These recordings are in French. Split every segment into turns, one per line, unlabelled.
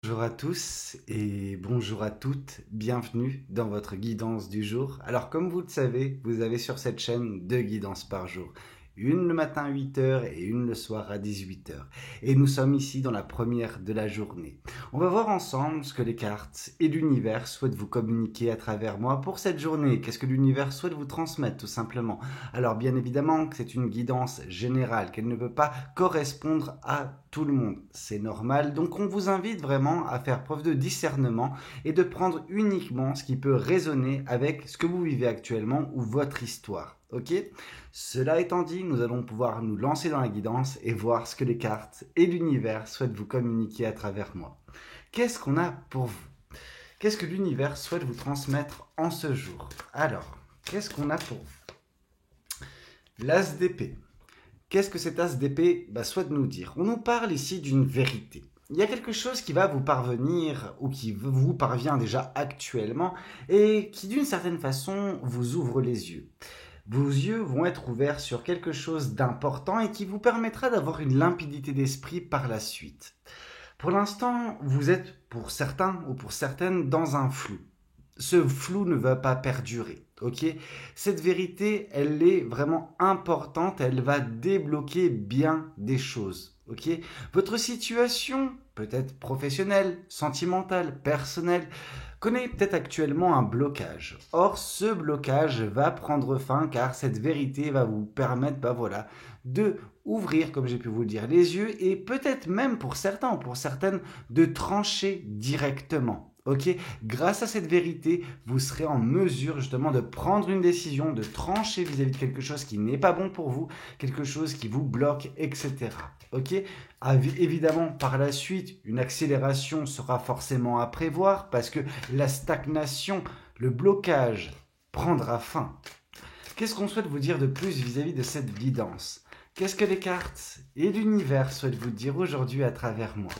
Bonjour à tous et bonjour à toutes, bienvenue dans votre guidance du jour. Alors comme vous le savez, vous avez sur cette chaîne deux guidances par jour. Une le matin à 8 heures et une le soir à 18 heures. Et nous sommes ici dans la première de la journée. On va voir ensemble ce que les cartes et l'univers souhaitent vous communiquer à travers moi pour cette journée. Qu'est-ce que l'univers souhaite vous transmettre tout simplement. Alors bien évidemment que c'est une guidance générale, qu'elle ne peut pas correspondre à tout le monde. C'est normal. Donc on vous invite vraiment à faire preuve de discernement et de prendre uniquement ce qui peut résonner avec ce que vous vivez actuellement ou votre histoire. Ok? Cela étant dit, nous allons pouvoir nous lancer dans la guidance et voir ce que les cartes et l'univers souhaitent vous communiquer à travers moi. Qu'est-ce qu'on a pour vous? Qu'est-ce que l'univers souhaite vous transmettre en ce jour? Alors, qu'est-ce qu'on a pour vous? L'as d'épée. Qu'est-ce que cet as d'épée souhaite nous dire? On nous parle ici d'une vérité. Il y a quelque chose qui va vous parvenir ou qui vous parvient déjà actuellement et qui d'une certaine façon vous ouvre les yeux. Vos yeux vont être ouverts sur quelque chose d'important et qui vous permettra d'avoir une limpidité d'esprit par la suite. Pour l'instant, vous êtes pour certains ou pour certaines dans un flou. Ce flou ne va pas perdurer, ok? Cette vérité, elle est vraiment importante, elle va débloquer bien des choses, ok? Votre situation, peut-être professionnelle, sentimentale, personnelle, connaît peut-être actuellement un blocage. Or, ce blocage va prendre fin car cette vérité va vous permettre, de ouvrir, comme j'ai pu vous le dire, les yeux et peut-être même pour certains ou pour certaines de trancher directement. Ok, grâce à cette vérité, vous serez en mesure justement de prendre une décision, de trancher vis-à-vis de quelque chose qui n'est pas bon pour vous, quelque chose qui vous bloque, etc. Ok, évidemment, par la suite, une accélération sera forcément à prévoir parce que la stagnation, le blocage prendra fin. Qu'est-ce qu'on souhaite vous dire de plus vis-à-vis de cette guidance? Qu'est-ce que les cartes et l'univers souhaitent vous dire aujourd'hui à travers moi?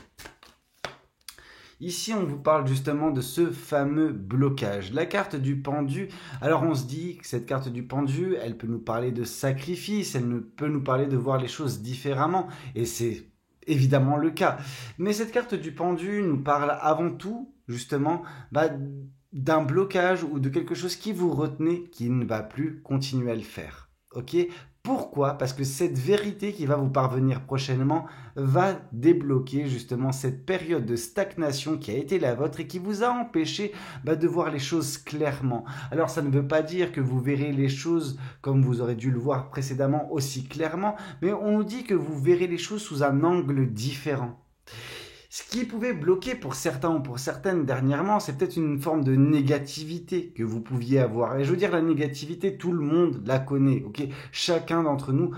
Ici, on vous parle justement de ce fameux blocage. La carte du pendu, alors on se dit que cette carte du pendu, elle peut nous parler de sacrifice, elle peut nous parler de voir les choses différemment, et c'est évidemment le cas. Mais cette carte du pendu nous parle avant tout, justement, d'un blocage ou de quelque chose qui vous retenait, qui ne va plus continuer à le faire. Ok? Pourquoi? Parce que cette vérité qui va vous parvenir prochainement va débloquer justement cette période de stagnation qui a été la vôtre et qui vous a empêché de voir les choses clairement. Alors ça ne veut pas dire que vous verrez les choses comme vous aurez dû le voir précédemment aussi clairement, mais on nous dit que vous verrez les choses sous un angle différent. Ce qui pouvait bloquer pour certains ou pour certaines dernièrement, c'est peut-être une forme de négativité que vous pouviez avoir. Et je veux dire, la négativité, tout le monde la connaît, ok? Chacun d'entre nous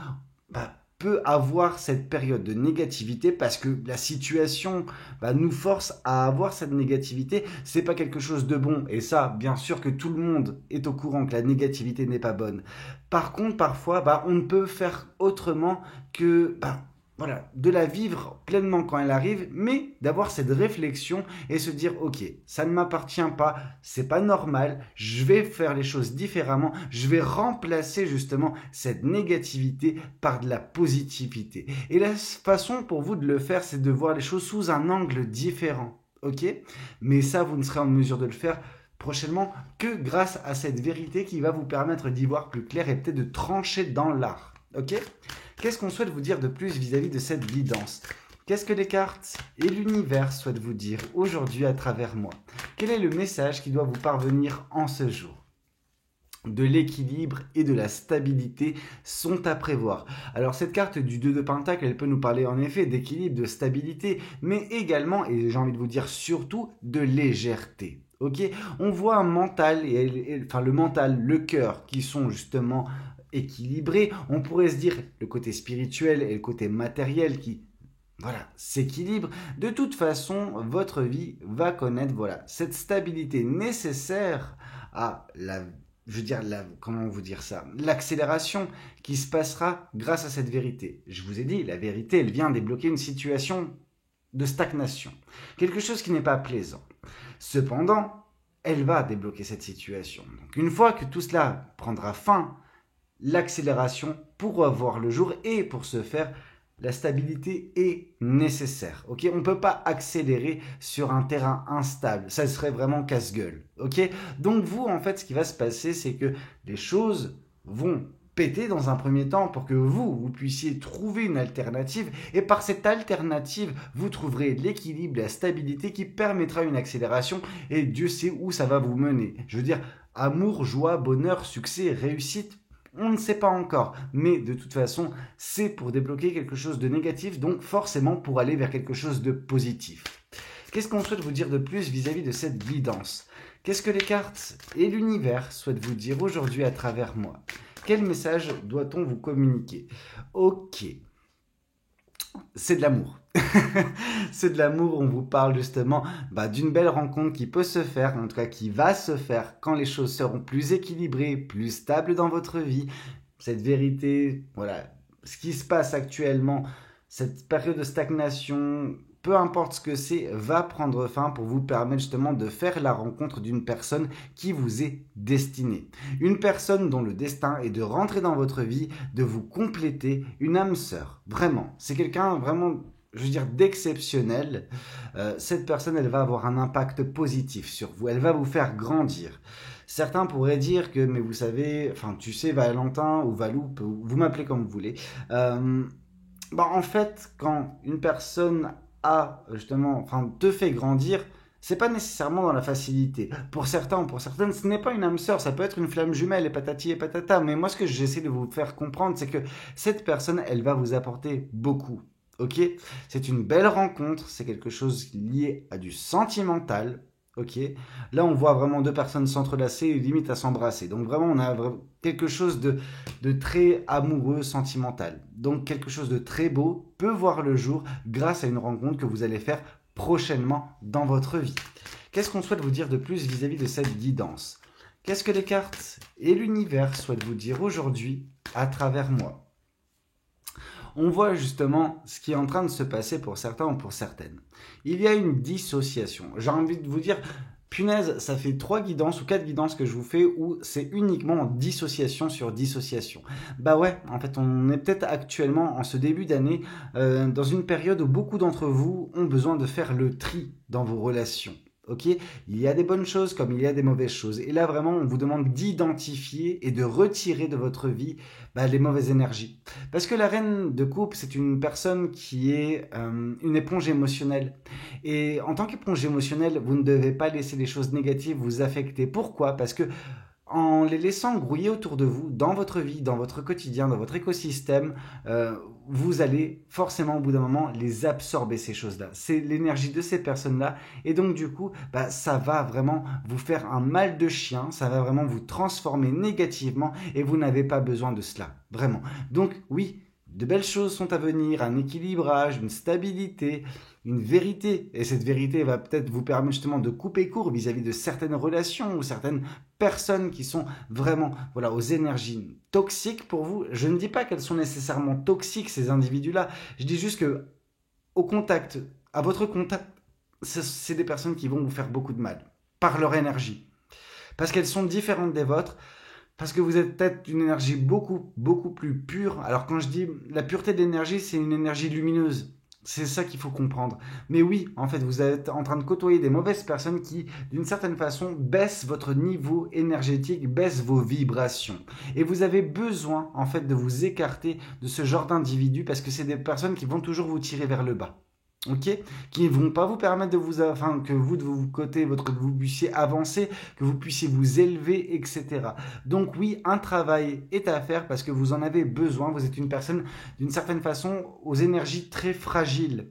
peut avoir cette période de négativité parce que la situation nous force à avoir cette négativité. C'est pas quelque chose de bon. Et ça, bien sûr que tout le monde est au courant que la négativité n'est pas bonne. Par contre, parfois, on ne peut faire autrement que de la vivre pleinement quand elle arrive, mais d'avoir cette réflexion et se dire ok, ça ne m'appartient pas, c'est pas normal, je vais faire les choses différemment, je vais remplacer justement cette négativité par de la positivité. Et la façon pour vous de le faire, c'est de voir les choses sous un angle différent, ok? Mais ça, vous ne serez en mesure de le faire prochainement que grâce à cette vérité qui va vous permettre d'y voir plus clair et peut-être de trancher dans l'art, ok? Qu'est-ce qu'on souhaite vous dire de plus vis-à-vis de cette guidance? Qu'est-ce que les cartes et l'univers souhaitent vous dire aujourd'hui à travers moi? Quel est le message qui doit vous parvenir en ce jour? De l'équilibre et de la stabilité sont à prévoir. Alors cette carte du 2 de Pentacle, elle peut nous parler en effet d'équilibre, de stabilité, mais également, et j'ai envie de vous dire surtout, de légèreté. Ok, on voit un mental, le mental, le cœur, qui sont justement équilibrés. On pourrait se dire le côté spirituel et le côté matériel qui s'équilibre. De toute façon, votre vie va connaître cette stabilité nécessaire à comment vous dire ça, l'accélération qui se passera grâce à cette vérité. Je vous ai dit, la vérité, elle vient débloquer une situation de stagnation, quelque chose qui n'est pas plaisant. Cependant, elle va débloquer cette situation. Donc, une fois que tout cela prendra fin, l'accélération pourra voir le jour et pour ce faire, la stabilité est nécessaire, ok? On ne peut pas accélérer sur un terrain instable, ça serait vraiment casse-gueule, ok? Donc vous, en fait, ce qui va se passer, c'est que les choses vont péter dans un premier temps pour que vous puissiez trouver une alternative, et par cette alternative, vous trouverez l'équilibre, la stabilité qui permettra une accélération, et Dieu sait où ça va vous mener. Je veux dire, amour, joie, bonheur, succès, réussite, on ne sait pas encore, mais de toute façon, c'est pour débloquer quelque chose de négatif, donc forcément pour aller vers quelque chose de positif. Qu'est-ce qu'on souhaite vous dire de plus vis-à-vis de cette guidance? Qu'est-ce que les cartes et l'univers souhaitent vous dire aujourd'hui à travers moi? Quel message doit-on vous communiquer? Ok, c'est de l'amour. C'est de l'amour, on vous parle justement d'une belle rencontre qui peut se faire, en tout cas qui va se faire quand les choses seront plus équilibrées, plus stables dans votre vie. Cette vérité, voilà, ce qui se passe actuellement, cette période de stagnation, peu importe ce que c'est, va prendre fin pour vous permettre justement de faire la rencontre d'une personne qui vous est destinée. Une personne dont le destin est de rentrer dans votre vie, de vous compléter, une âme sœur. Vraiment, c'est quelqu'un vraiment, je veux dire, d'exceptionnel. Cette personne, elle va avoir un impact positif sur vous. Elle va vous faire grandir. Certains pourraient dire que, mais vous savez, enfin, tu sais, Valentin ou Valou, vous m'appelez comme vous voulez. En fait, quand une personne te fait grandir, c'est pas nécessairement dans la facilité. Pour certains ou pour certaines, ce n'est pas une âme sœur, ça peut être une flamme jumelle et patati et patata. Mais moi, ce que j'essaie de vous faire comprendre, c'est que cette personne, elle va vous apporter beaucoup. Ok? C'est une belle rencontre, c'est quelque chose lié à du sentimental. Ok? Là, on voit vraiment deux personnes s'entrelacer, limite à s'embrasser. Donc vraiment, on a quelque chose de très amoureux, sentimental. Donc quelque chose de très beau peut voir le jour grâce à une rencontre que vous allez faire prochainement dans votre vie. Qu'est-ce qu'on souhaite vous dire de plus vis-à-vis de cette guidance? Qu'est-ce que les cartes et l'univers souhaitent vous dire aujourd'hui à travers moi? On voit justement ce qui est en train de se passer pour certains ou pour certaines. Il y a une dissociation. J'ai envie de vous dire, punaise, ça fait 3 guidances ou 4 guidances que je vous fais où c'est uniquement en dissociation sur dissociation. Bah ouais, en fait, on est peut-être actuellement en ce début d'année dans une période où beaucoup d'entre vous ont besoin de faire le tri dans vos relations. Ok, il y a des bonnes choses comme il y a des mauvaises choses. Et là, vraiment, on vous demande d'identifier et de retirer de votre vie les mauvaises énergies. Parce que la reine de coupe, c'est une personne qui est une éponge émotionnelle. Et en tant qu'éponge émotionnelle, vous ne devez pas laisser les choses négatives vous affecter. Pourquoi? Parce que en les laissant grouiller autour de vous, dans votre vie, dans votre quotidien, dans votre écosystème, vous allez forcément au bout d'un moment les absorber, ces choses-là. C'est l'énergie de ces personnes-là. Et donc du coup, ça va vraiment vous faire un mal de chien, ça va vraiment vous transformer négativement et vous n'avez pas besoin de cela. Vraiment. Donc oui, de belles choses sont à venir, un équilibrage, une stabilité, une vérité. Et cette vérité va peut-être vous permettre justement de couper court vis-à-vis de certaines relations ou certaines personnes qui sont vraiment aux énergies toxiques pour vous. Je ne dis pas qu'elles sont nécessairement toxiques, ces individus-là. Je dis juste que à votre contact, c'est des personnes qui vont vous faire beaucoup de mal par leur énergie. Parce qu'elles sont différentes des vôtres. Parce que vous êtes peut-être une énergie beaucoup, beaucoup plus pure. Alors quand je dis la pureté de l'énergie, c'est une énergie lumineuse. C'est ça qu'il faut comprendre. Mais oui, en fait, vous êtes en train de côtoyer des mauvaises personnes qui, d'une certaine façon, baissent votre niveau énergétique, baissent vos vibrations. Et vous avez besoin, en fait, de vous écarter de ce genre d'individus parce que c'est des personnes qui vont toujours vous tirer vers le bas. Ok, qui ne vont pas vous permettre que vous de vos côtés, que vous puissiez avancer, que vous puissiez vous élever, etc. Donc oui, un travail est à faire parce que vous en avez besoin. Vous êtes une personne d'une certaine façon aux énergies très fragiles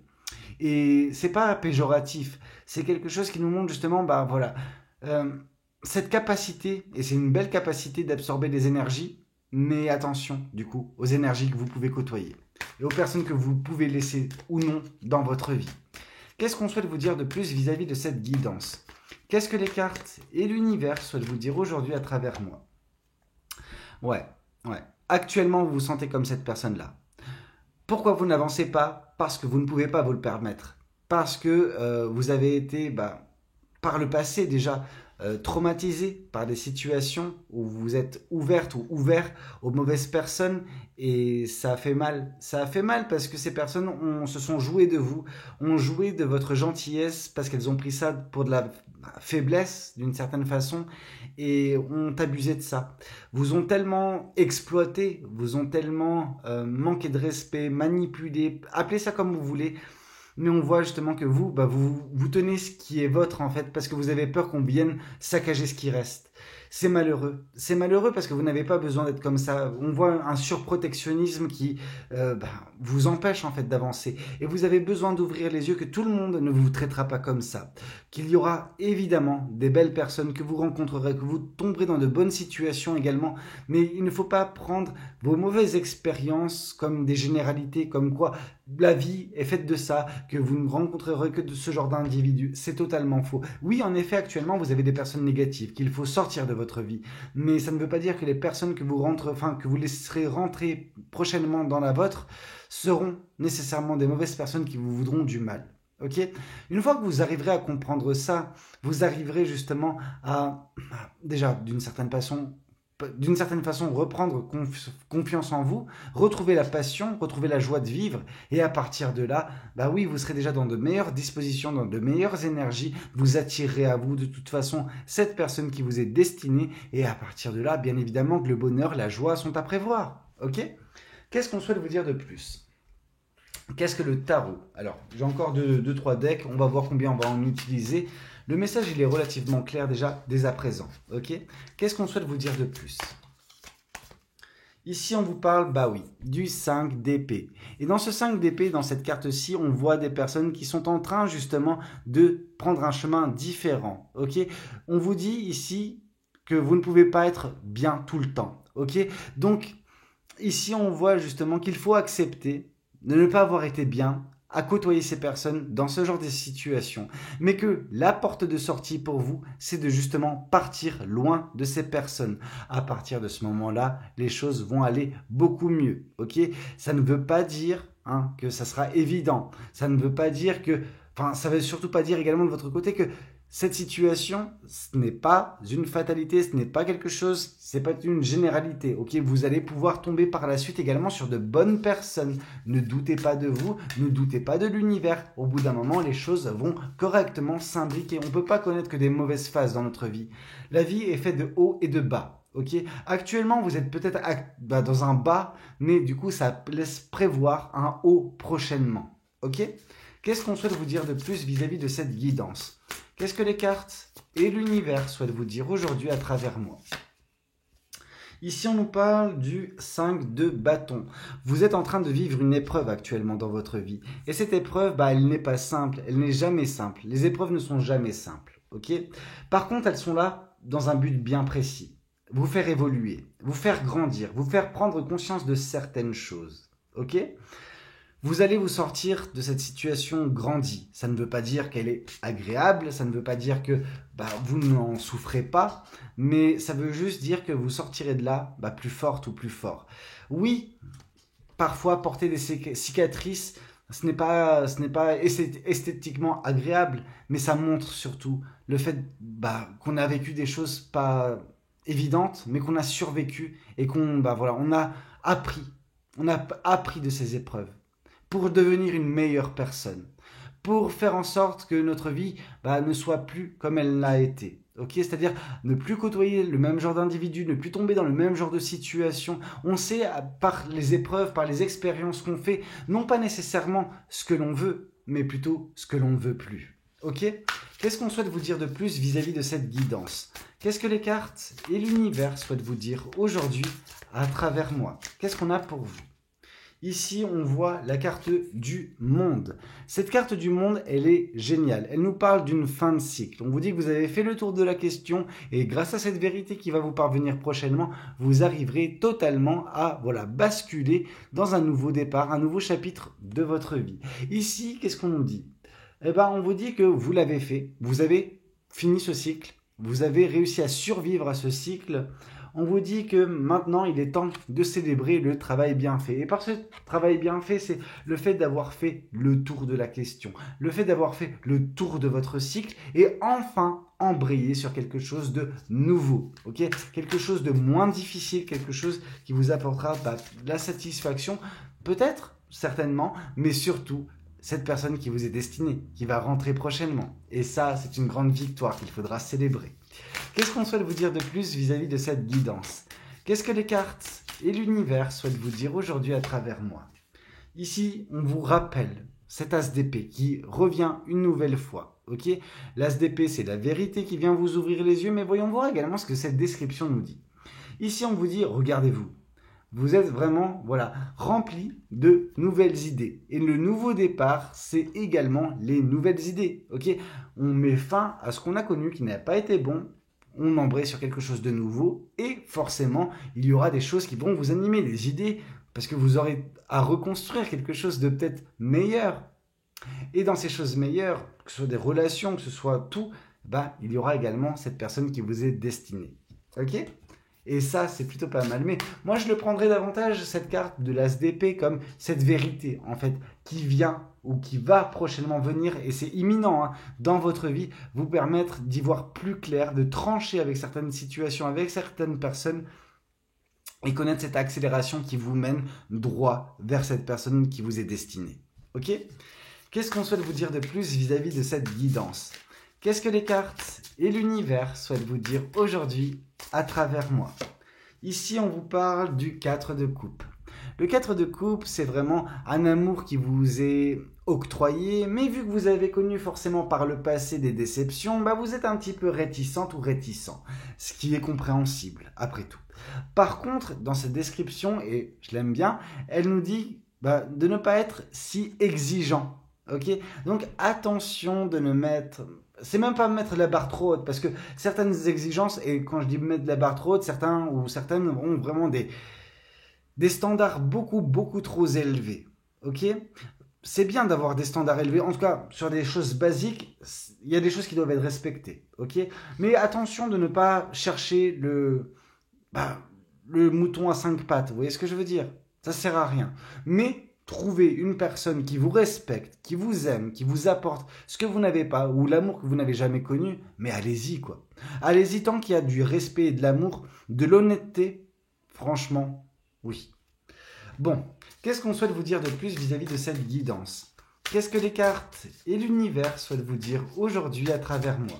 et c'est pas péjoratif. C'est quelque chose qui nous montre justement, cette capacité et c'est une belle capacité d'absorber des énergies. Mais attention, du coup, aux énergies que vous pouvez côtoyer et aux personnes que vous pouvez laisser ou non dans votre vie. Qu'est-ce qu'on souhaite vous dire de plus vis-à-vis de cette guidance? Qu'est-ce que les cartes et l'univers souhaitent vous dire aujourd'hui à travers moi? Ouais. Actuellement, vous vous sentez comme cette personne-là. Pourquoi vous n'avancez pas? Parce que vous ne pouvez pas vous le permettre. Parce que vous avez été, par le passé déjà, traumatisé par des situations où vous êtes ouverte ou ouvert aux mauvaises personnes et ça a fait mal. Ça a fait mal parce que ces personnes se sont jouées de vous, ont joué de votre gentillesse parce qu'elles ont pris ça pour de la faiblesse d'une certaine façon et ont abusé de ça. Vous ont tellement exploité, vous ont tellement manqué de respect, manipulé, appelez ça comme vous voulez. Mais on voit justement que vous, vous tenez ce qui est votre en fait, parce que vous avez peur qu'on vienne saccager ce qui reste. C'est malheureux. C'est malheureux parce que vous n'avez pas besoin d'être comme ça. On voit un surprotectionnisme qui vous empêche en fait d'avancer. Et vous avez besoin d'ouvrir les yeux que tout le monde ne vous traitera pas comme ça. Qu'il y aura évidemment des belles personnes que vous rencontrerez, que vous tomberez dans de bonnes situations également. Mais il ne faut pas prendre vos mauvaises expériences comme des généralités, comme quoi la vie est faite de ça, que vous ne rencontrerez que de ce genre d'individus. C'est totalement faux. Oui, en effet, actuellement, vous avez des personnes négatives qu'il faut sortir de votre vie. Mais ça ne veut pas dire que les personnes que vous laisserez rentrer prochainement dans la vôtre seront nécessairement des mauvaises personnes qui vous voudront du mal. Ok ? Une fois que vous arriverez à comprendre ça, vous arriverez justement à, déjà, d'une certaine façon, reprendre confiance en vous, retrouver la passion, retrouver la joie de vivre, et à partir de là, oui, vous serez déjà dans de meilleures dispositions, dans de meilleures énergies, vous attirerez à vous de toute façon cette personne qui vous est destinée, et à partir de là, bien évidemment que le bonheur, la joie sont à prévoir, ok ? Qu'est-ce qu'on souhaite vous dire de plus ? Qu'est-ce que le tarot ? Alors, j'ai encore 2-3 decks, on va voir combien on va en utiliser. Le message, il est relativement clair déjà, dès à présent. Ok ? Qu'est-ce qu'on souhaite vous dire de plus ? Ici, on vous parle, du 5 d'épée. Et dans ce 5 d'épée, dans cette carte-ci, on voit des personnes qui sont en train, justement, de prendre un chemin différent. Ok ? On vous dit ici que vous ne pouvez pas être bien tout le temps. Ok ? Donc, ici, on voit justement qu'il faut accepter de ne pas avoir été bien à côtoyer ces personnes dans ce genre de situation, mais que la porte de sortie pour vous, c'est de justement partir loin de ces personnes. À partir de ce moment-là, les choses vont aller beaucoup mieux, ok ? Ça ne veut pas dire que ça sera évident, ça ne veut pas dire que, ça veut surtout pas dire également de votre côté que cette situation, ce n'est pas une fatalité, ce n'est pas quelque chose, c'est pas une généralité, ok ? Vous allez pouvoir tomber par la suite également sur de bonnes personnes. Ne doutez pas de vous, ne doutez pas de l'univers. Au bout d'un moment, les choses vont correctement s'imbriquer. On ne peut pas connaître que des mauvaises phases dans notre vie. La vie est faite de haut et de bas, ok ? Actuellement, vous êtes peut-être dans un bas, mais du coup, ça laisse prévoir un haut prochainement, ok ? Qu'est-ce qu'on souhaite vous dire de plus vis-à-vis de cette guidance ? Qu'est-ce que les cartes et l'univers souhaitent vous dire aujourd'hui à travers moi ? Ici, on nous parle du 5 de bâton. Vous êtes en train de vivre une épreuve actuellement dans votre vie. Et cette épreuve, elle n'est pas simple, elle n'est jamais simple. Les épreuves ne sont jamais simples, ok ? Par contre, elles sont là dans un but bien précis. Vous faire évoluer, vous faire grandir, vous faire prendre conscience de certaines choses, ok ? Vous allez vous sortir de cette situation grandie. Ça ne veut pas dire qu'elle est agréable, ça ne veut pas dire que vous n'en souffrez pas, mais ça veut juste dire que vous sortirez de là plus forte ou plus fort. Oui, parfois porter des cicatrices, ce n'est pas esthétiquement agréable, mais ça montre surtout le fait qu'on a vécu des choses pas évidentes, mais qu'on a survécu et on a appris de ces épreuves pour devenir une meilleure personne, pour faire en sorte que notre vie ne soit plus comme elle l'a été. Ok, c'est-à-dire ne plus côtoyer le même genre d'individu, ne plus tomber dans le même genre de situation. On sait par les épreuves, par les expériences qu'on fait, non pas nécessairement ce que l'on veut, mais plutôt ce que l'on ne veut plus. Ok ? Qu'est-ce qu'on souhaite vous dire de plus vis-à-vis de cette guidance ? Qu'est-ce que les cartes et l'univers souhaitent vous dire aujourd'hui à travers moi ? Qu'est-ce qu'on a pour vous ? Ici, on voit la carte du monde. Cette carte du monde, elle est géniale. Elle nous parle d'une fin de cycle. On vous dit que vous avez fait le tour de la question et grâce à cette vérité qui va vous parvenir prochainement, vous arriverez totalement à basculer dans un nouveau départ, un nouveau chapitre de votre vie. Ici, qu'est-ce qu'on nous dit ? On vous dit que vous l'avez fait. Vous avez fini ce cycle. Vous avez réussi à survivre à ce cycle. On vous dit que maintenant, il est temps de célébrer le travail bien fait. Et par ce travail bien fait, c'est le fait d'avoir fait le tour de la question, le fait d'avoir fait le tour de votre cycle et enfin embrayer sur quelque chose de nouveau, ok? Quelque chose de moins difficile, quelque chose qui vous apportera de la satisfaction, peut-être, certainement, mais surtout cette personne qui vous est destinée, qui va rentrer prochainement. Et ça, c'est une grande victoire qu'il faudra célébrer. Qu'est-ce qu'on souhaite vous dire de plus vis-à-vis de cette guidance? Qu'est-ce que les cartes et l'univers souhaitent vous dire aujourd'hui à travers moi? Ici, on vous rappelle cet as d'épée qui revient une nouvelle fois. Ok, l'as d'épée, c'est la vérité qui vient vous ouvrir les yeux, mais voyons voir également ce que cette description nous dit. Ici, on vous dit, regardez-vous. Vous êtes vraiment, voilà, rempli de nouvelles idées. Et le nouveau départ, c'est également les nouvelles idées. Ok, on met fin à ce qu'on a connu qui n'a pas été bon. On embraye sur quelque chose de nouveau. Et forcément, il y aura des choses qui vont vous animer, des idées, parce que vous aurez à reconstruire quelque chose de peut-être meilleur. Et dans ces choses meilleures, que ce soit des relations, que ce soit tout, il y aura également cette personne qui vous est destinée. Ok ? Et ça, c'est plutôt pas mal. Mais moi, je le prendrais davantage, cette carte de l'as d'épée, comme cette vérité, en fait, qui vient ou qui va prochainement venir, et c'est imminent, dans votre vie, vous permettre d'y voir plus clair, de trancher avec certaines situations, avec certaines personnes, et connaître cette accélération qui vous mène droit vers cette personne qui vous est destinée. Ok ? Qu'est-ce qu'on souhaite vous dire de plus vis-à-vis de cette guidance? Qu'est-ce que les cartes et l'univers souhaitent vous dire aujourd'hui à travers moi? Ici, on vous parle du 4 de coupe. Le 4 de coupe, c'est vraiment un amour qui vous est octroyé, mais vu que vous avez connu forcément par le passé des déceptions, vous êtes un petit peu réticente ou réticent, ce qui est compréhensible, après tout. Par contre, dans cette description, et je l'aime bien, elle nous dit de ne pas être si exigeant. Ok, donc attention de ne mettre, c'est même pas mettre la barre trop haute, parce que certaines exigences, et quand je dis mettre la barre trop haute, certains ou certaines ont vraiment des standards beaucoup trop élevés. Ok, c'est bien d'avoir des standards élevés, en tout cas sur des choses basiques, il y a des choses qui doivent être respectées. Ok, mais attention de ne pas chercher le mouton à 5 pattes. Vous voyez ce que je veux dire? Ça sert à rien. Mais trouvez une personne qui vous respecte, qui vous aime, qui vous apporte ce que vous n'avez pas ou l'amour que vous n'avez jamais connu, mais allez-y quoi. Allez-y tant qu'il y a du respect et de l'amour, de l'honnêteté, franchement, oui. Bon, qu'est-ce qu'on souhaite vous dire de plus vis-à-vis de cette guidance? Qu'est-ce que les cartes et l'univers souhaitent vous dire aujourd'hui à travers moi?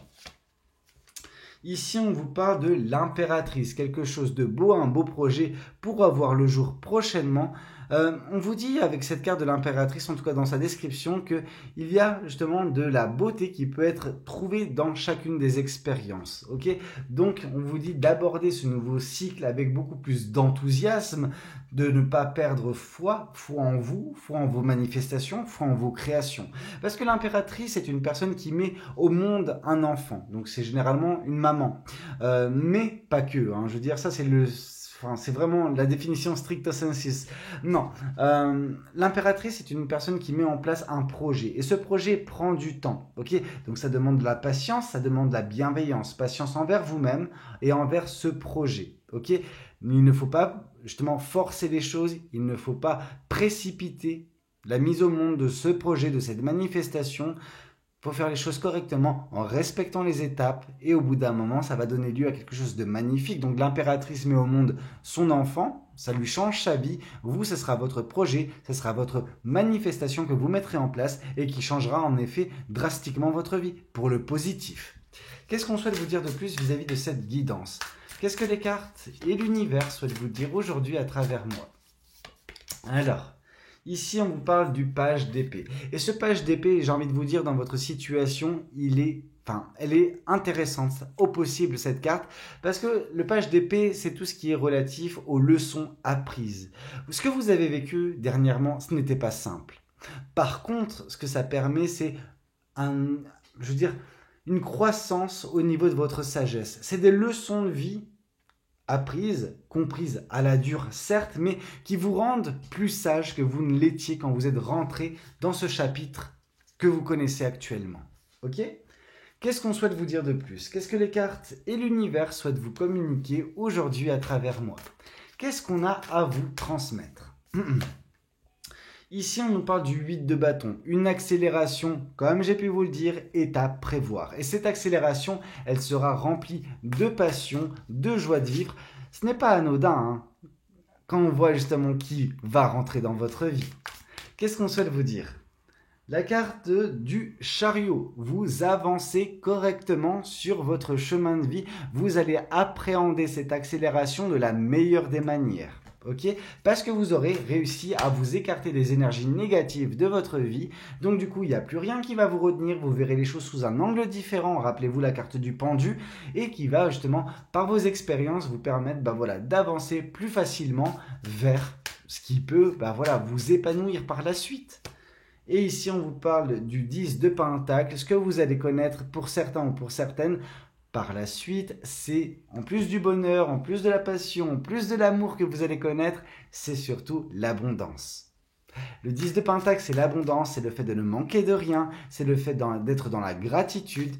Ici, on vous parle de l'impératrice, quelque chose de beau, un beau projet pour avoir le jour prochainement. On vous dit avec cette carte de l'impératrice, en tout cas dans sa description, qu'il y a justement de la beauté qui peut être trouvée dans chacune des expériences. Okay, donc, on vous dit d'aborder ce nouveau cycle avec beaucoup plus d'enthousiasme, de ne pas perdre foi en vous, foi en vos manifestations, foi en vos créations. Parce que l'impératrice est une personne qui met au monde un enfant. Donc, c'est généralement une maman. Mais pas que. Je veux dire, ça, c'est vraiment la définition stricto sensu. Non, l'impératrice est une personne qui met en place un projet. Et ce projet prend du temps. Ok, donc ça demande de la patience, ça demande de la bienveillance. Patience envers vous-même et envers ce projet. Ok, il ne faut pas justement forcer les choses. Il ne faut pas précipiter la mise au monde de ce projet, de cette manifestation. Il faut faire les choses correctement en respectant les étapes et au bout d'un moment, ça va donner lieu à quelque chose de magnifique. Donc l'impératrice met au monde son enfant, ça lui change sa vie. Vous, ce sera votre projet, ce sera votre manifestation que vous mettrez en place et qui changera en effet drastiquement votre vie pour le positif. Qu'est-ce qu'on souhaite vous dire de plus vis-à-vis de cette guidance? Qu'est-ce que les cartes et l'univers souhaitent vous dire aujourd'hui à travers moi? Alors, ici, on vous parle du page d'épée. Et ce page d'épée, j'ai envie de vous dire, dans votre situation, elle est intéressante au possible, cette carte, parce que le page d'épée, c'est tout ce qui est relatif aux leçons apprises. Ce que vous avez vécu dernièrement, ce n'était pas simple. Par contre, ce que ça permet, c'est une croissance au niveau de votre sagesse. C'est des leçons de vie apprises, comprises à la dure, certes, mais qui vous rendent plus sage que vous ne l'étiez quand vous êtes rentré dans ce chapitre que vous connaissez actuellement. Ok ? Qu'est-ce qu'on souhaite vous dire de plus? Qu'est-ce que les cartes et l'univers souhaitent vous communiquer aujourd'hui à travers moi? Qu'est-ce qu'on a à vous transmettre? Ici, on nous parle du 8 de bâton, une accélération, comme j'ai pu vous le dire, est à prévoir. Et cette accélération, elle sera remplie de passion, de joie de vivre. Ce n'est pas anodin, hein, quand on voit justement qui va rentrer dans votre vie. Qu'est-ce qu'on souhaite vous dire? La carte du chariot, vous avancez correctement sur votre chemin de vie, vous allez appréhender cette accélération de la meilleure des manières. Ok, parce que vous aurez réussi à vous écarter des énergies négatives de votre vie. Donc du coup, il n'y a plus rien qui va vous retenir. Vous verrez les choses sous un angle différent. Rappelez-vous la carte du pendu et qui va justement, par vos expériences, vous permettre d'avancer plus facilement vers ce qui peut vous épanouir par la suite. Et ici, on vous parle du 10 de Pentacle. Ce que vous allez connaître pour certains ou pour certaines par la suite, c'est en plus du bonheur, en plus de la passion, en plus de l'amour que vous allez connaître, c'est surtout l'abondance. Le 10 de Pentacle, c'est l'abondance, c'est le fait de ne manquer de rien, c'est le fait d'être dans la gratitude.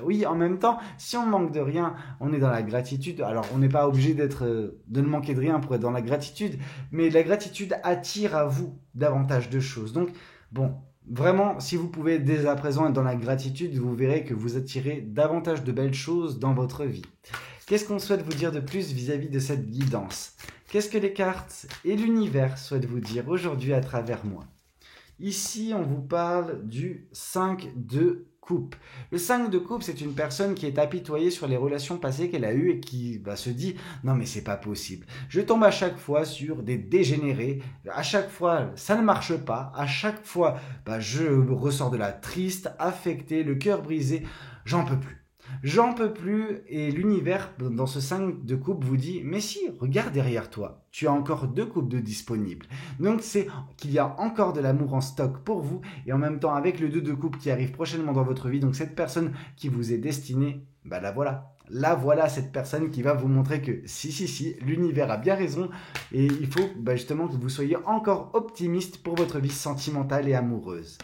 Oui, en même temps, si on manque de rien, on est dans la gratitude. Alors, on n'est pas obligé de ne manquer de rien pour être dans la gratitude, mais la gratitude attire à vous davantage de choses. Donc, bon, vraiment, si vous pouvez dès à présent être dans la gratitude, vous verrez que vous attirez davantage de belles choses dans votre vie. Qu'est-ce qu'on souhaite vous dire de plus vis-à-vis de cette guidance? Qu'est-ce que les cartes et l'univers souhaitent vous dire aujourd'hui à travers moi? Ici, on vous parle du 5 de coupe. Le 5 de coupe, c'est une personne qui est apitoyée sur les relations passées qu'elle a eues et qui se dit « Non mais c'est pas possible. Je tombe à chaque fois sur des dégénérés. À chaque fois, ça ne marche pas. À chaque fois, je ressors de là triste, affecté, le cœur brisé. J'en peux plus. J'en peux plus. » Et l'univers, dans ce 5 de coupe, vous dit « Mais si, regarde derrière toi. Tu as encore 2 coupes de disponibles. » Donc c'est qu'il y a encore de l'amour en stock pour vous. Et en même temps, avec le 2 de coupe qui arrive prochainement dans votre vie, donc cette personne qui vous est destinée, la voilà. Là, voilà cette personne qui va vous montrer que si, l'univers a bien raison. Et il faut justement que vous soyez encore optimiste pour votre vie sentimentale et amoureuse.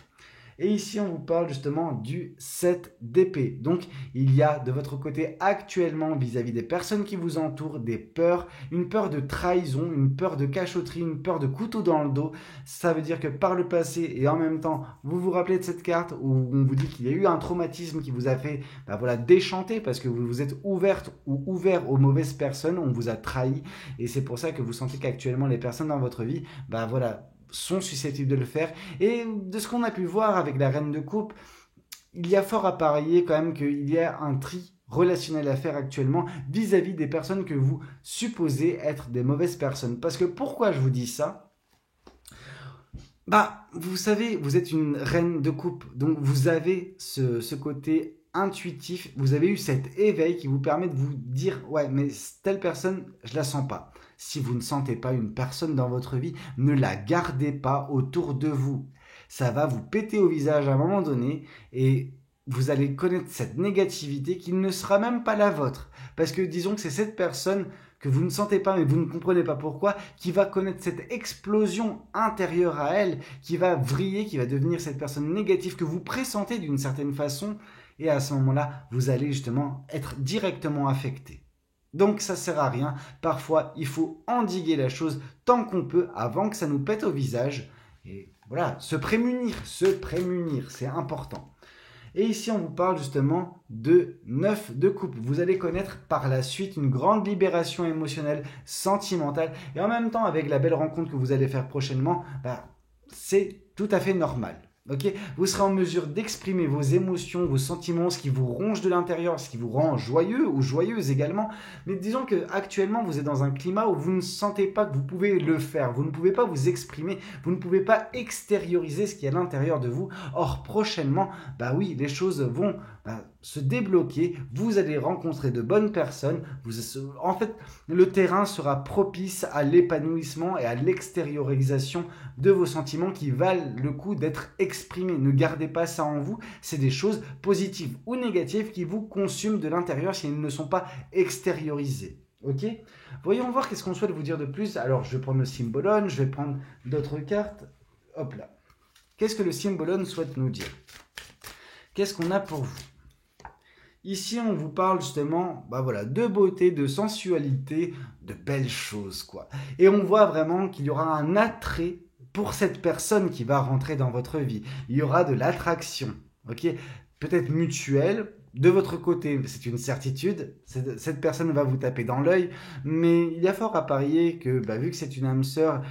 Et ici, on vous parle justement du 7 d'épée. Donc, il y a de votre côté actuellement vis-à-vis des personnes qui vous entourent des peurs, une peur de trahison, une peur de cachotterie, une peur de couteau dans le dos. Ça veut dire que par le passé et en même temps, vous vous rappelez de cette carte où on vous dit qu'il y a eu un traumatisme qui vous a fait déchanter parce que vous vous êtes ouverte ou ouvert aux mauvaises personnes, on vous a trahi. Et c'est pour ça que vous sentez qu'actuellement, les personnes dans votre vie, sont susceptibles de le faire. Et de ce qu'on a pu voir avec la reine de coupe, il y a fort à parier quand même qu'il y a un tri relationnel à faire actuellement vis-à-vis des personnes que vous supposez être des mauvaises personnes. Parce que pourquoi je vous dis ça? Vous savez, vous êtes une reine de coupe, donc vous avez ce côté intuitif, vous avez eu cet éveil qui vous permet de vous dire « Ouais, mais telle personne, je la sens pas ». Si vous ne sentez pas une personne dans votre vie, ne la gardez pas autour de vous. Ça va vous péter au visage à un moment donné et vous allez connaître cette négativité qui ne sera même pas la vôtre. Parce que disons que c'est cette personne que vous ne sentez pas mais vous ne comprenez pas pourquoi, qui va connaître cette explosion intérieure à elle, qui va vriller, qui va devenir cette personne négative que vous pressentez d'une certaine façon. Et à ce moment-là, vous allez justement être directement affecté. Donc ça sert à rien, parfois il faut endiguer la chose tant qu'on peut avant que ça nous pète au visage. Et voilà, se prémunir, c'est important. Et ici on vous parle justement de 9 de coupe. Vous allez connaître par la suite une grande libération émotionnelle, sentimentale. Et en même temps avec la belle rencontre que vous allez faire prochainement, c'est tout à fait normal. Okay, vous serez en mesure d'exprimer vos émotions, vos sentiments, ce qui vous ronge de l'intérieur, ce qui vous rend joyeux ou joyeuse également. Mais disons que actuellement vous êtes dans un climat où vous ne sentez pas que vous pouvez le faire. Vous ne pouvez pas vous exprimer, vous ne pouvez pas extérioriser ce qui est à l'intérieur de vous. Or prochainement, oui, les choses vont se débloquer. Vous allez rencontrer de bonnes personnes. En fait, le terrain sera propice à l'épanouissement et à l'extériorisation de vos sentiments qui valent le coup d'être exprimés. Ne gardez pas ça en vous. C'est des choses positives ou négatives qui vous consument de l'intérieur si elles ne sont pas extériorisées. Ok? Voyons voir qu'est-ce qu'on souhaite vous dire de plus. Alors, je vais prendre le Symbolone, je vais prendre d'autres cartes. Hop là. Qu'est-ce que le Symbolone souhaite nous dire? Qu'est-ce qu'on a pour vous? Ici, on vous parle justement, bah voilà, de beauté, de sensualité, de belles choses, quoi. Et on voit vraiment qu'il y aura un attrait pour cette personne qui va rentrer dans votre vie. Il y aura de l'attraction, ok? Peut-être mutuelle, de votre côté, c'est une certitude, cette personne va vous taper dans l'œil, mais il y a fort à parier que, bah, vu que c'est une âme sœur,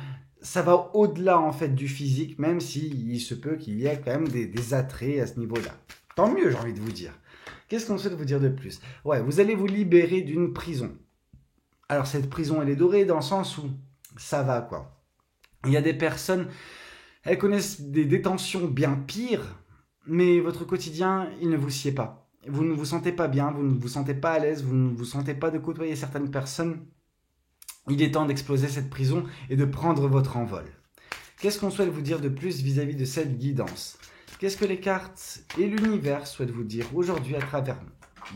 ça va au-delà en fait du physique, même s'il se peut qu'il y ait quand même des attraits à ce niveau-là. Tant mieux, j'ai envie de vous dire. Qu'est-ce qu'on souhaite vous dire de plus? Ouais, vous allez vous libérer d'une prison. Alors cette prison, elle est dorée dans le sens où ça va, quoi. Il y a des personnes, elles connaissent des détentions bien pires, mais votre quotidien, il ne vous sied pas. Vous ne vous sentez pas bien, vous ne vous sentez pas à l'aise, vous ne vous sentez pas de côtoyer certaines personnes. Il est temps d'exploser cette prison et de prendre votre envol. Qu'est-ce qu'on souhaite vous dire de plus vis-à-vis de cette guidance? Qu'est-ce que les cartes et l'univers souhaitent vous dire aujourd'hui à travers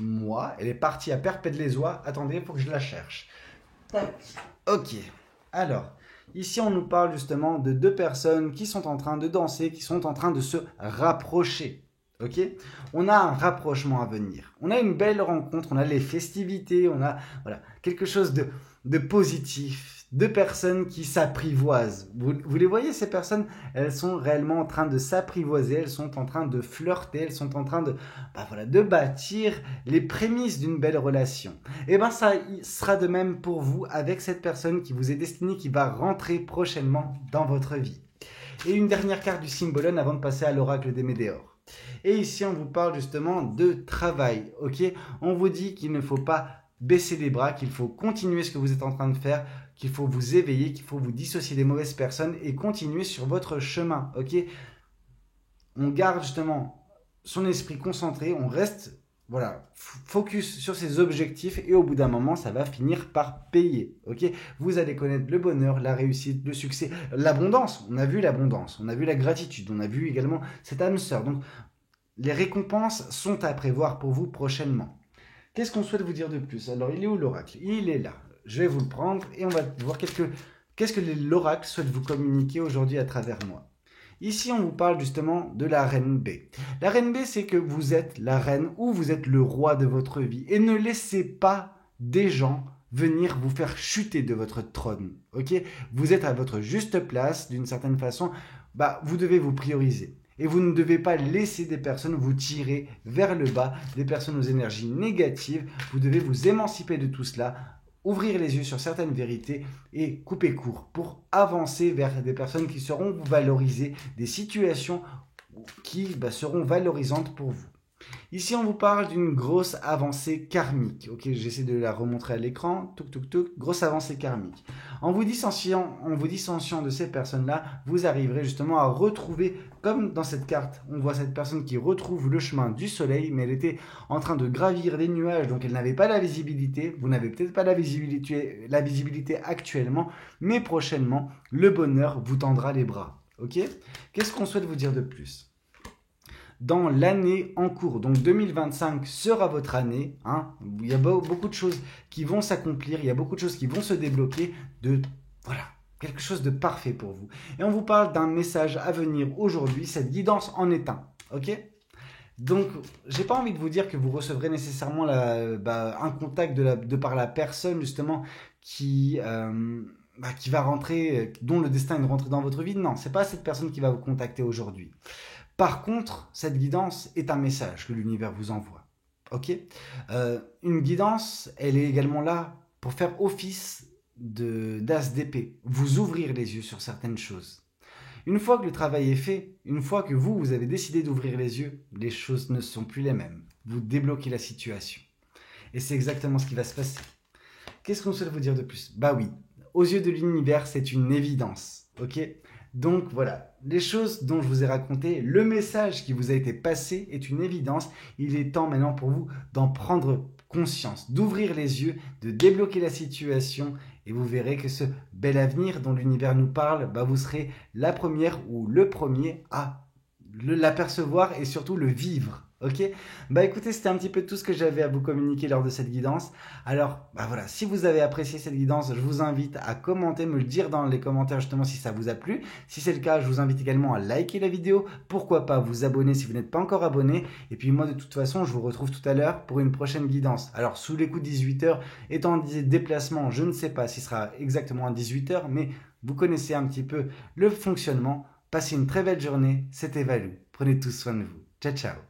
moi? Elle est partie à Perpète-les-Oies. Attendez, il faut que je la cherche. Tac. Ok. Alors, ici on nous parle justement de deux personnes qui sont en train de danser, qui sont en train de se rapprocher. Ok? On a un rapprochement à venir. On a une belle rencontre, on a les festivités, on a voilà, quelque chose de positif, de personnes qui s'apprivoisent. Vous les voyez, ces personnes, elles sont réellement en train de s'apprivoiser, elles sont en train de flirter, elles sont en train de, bah voilà, de bâtir les prémices d'une belle relation. Et bien ça sera de même pour vous avec cette personne qui vous est destinée, qui va rentrer prochainement dans votre vie. Et une dernière carte du Symbolon avant de passer à l'oracle des Médéors. Et ici, on vous parle justement de travail, ok? On vous dit qu'il ne faut pas baisser les bras, qu'il faut continuer ce que vous êtes en train de faire, qu'il faut vous éveiller, qu'il faut vous dissocier des mauvaises personnes et continuer sur votre chemin, ok? On garde justement son esprit concentré, on reste, voilà, focus sur ses objectifs et au bout d'un moment, ça va finir par payer, ok? Vous allez connaître le bonheur, la réussite, le succès, l'abondance. On a vu l'abondance, on a vu la gratitude, on a vu également cette âme sœur. Donc, les récompenses sont à prévoir pour vous prochainement. Qu'est-ce qu'on souhaite vous dire de plus? Alors, il est où l'oracle? Il est là. Je vais vous le prendre et on va voir qu'est-ce que l'oracle souhaite vous communiquer aujourd'hui à travers moi. Ici, on vous parle justement de la reine B. La reine B, c'est que vous êtes la reine ou vous êtes le roi de votre vie. Et ne laissez pas des gens venir vous faire chuter de votre trône. Ok? Vous êtes à votre juste place, d'une certaine façon. Bah, vous devez vous prioriser. Et vous ne devez pas laisser des personnes vous tirer vers le bas, des personnes aux énergies négatives. Vous devez vous émanciper de tout cela, ouvrir les yeux sur certaines vérités et couper court pour avancer vers des personnes qui seront valorisées, des situations qui seront valorisantes pour vous. Ici, on vous parle d'une grosse avancée karmique. Ok, j'essaie de la remontrer à l'écran. Touc, touc, touc. Grosse avancée karmique. En vous distanciant de ces personnes-là, vous arriverez justement à retrouver, comme dans cette carte, on voit cette personne qui retrouve le chemin du soleil, mais elle était en train de gravir les nuages, donc elle n'avait pas la visibilité. Vous n'avez peut-être pas la visibilité actuellement, mais prochainement, le bonheur vous tendra les bras. Ok? Qu'est-ce qu'on souhaite vous dire de plus? Dans l'année en cours. Donc 2025 sera votre année. Hein. Il y a beaucoup de choses qui vont s'accomplir, il y a beaucoup de choses qui vont se débloquer. Voilà, quelque chose de parfait pour vous. Et on vous parle d'un message à venir aujourd'hui. Cette guidance en est un. Ok? Donc, j'ai pas envie de vous dire que vous recevrez nécessairement un contact de par la personne justement qui va rentrer, dont le destin est de rentrer dans votre vie. Non, c'est pas cette personne qui va vous contacter aujourd'hui. Par contre, cette guidance est un message que l'univers vous envoie. Ok? Une guidance, elle est également là pour faire office d'as d'épée, vous ouvrir les yeux sur certaines choses. Une fois que le travail est fait, une fois que vous avez décidé d'ouvrir les yeux, les choses ne sont plus les mêmes. Vous débloquez la situation. Et c'est exactement ce qui va se passer. Qu'est-ce qu'on souhaite vous dire de plus? Bah oui, aux yeux de l'univers, c'est une évidence. Ok? Donc voilà, les choses dont je vous ai raconté, le message qui vous a été passé est une évidence. Il est temps maintenant pour vous d'en prendre conscience, d'ouvrir les yeux, de débloquer la situation et vous verrez que ce bel avenir dont l'univers nous parle, vous serez la première ou le premier à l'apercevoir et surtout le vivre. Ok? Bah écoutez, c'était un petit peu tout ce que j'avais à vous communiquer lors de cette guidance. Alors, bah voilà, si vous avez apprécié cette guidance, je vous invite à commenter, me le dire dans les commentaires justement si ça vous a plu. Si c'est le cas, je vous invite également à liker la vidéo. Pourquoi pas vous abonner si vous n'êtes pas encore abonné. Et puis moi, de toute façon, je vous retrouve tout à l'heure pour une prochaine guidance. Alors, sous les coups de 18h, étant en déplacement, je ne sais pas si ce sera exactement à 18h, mais vous connaissez un petit peu le fonctionnement. Passez une très belle journée, c'était Valou. Prenez tous soin de vous. Ciao, ciao.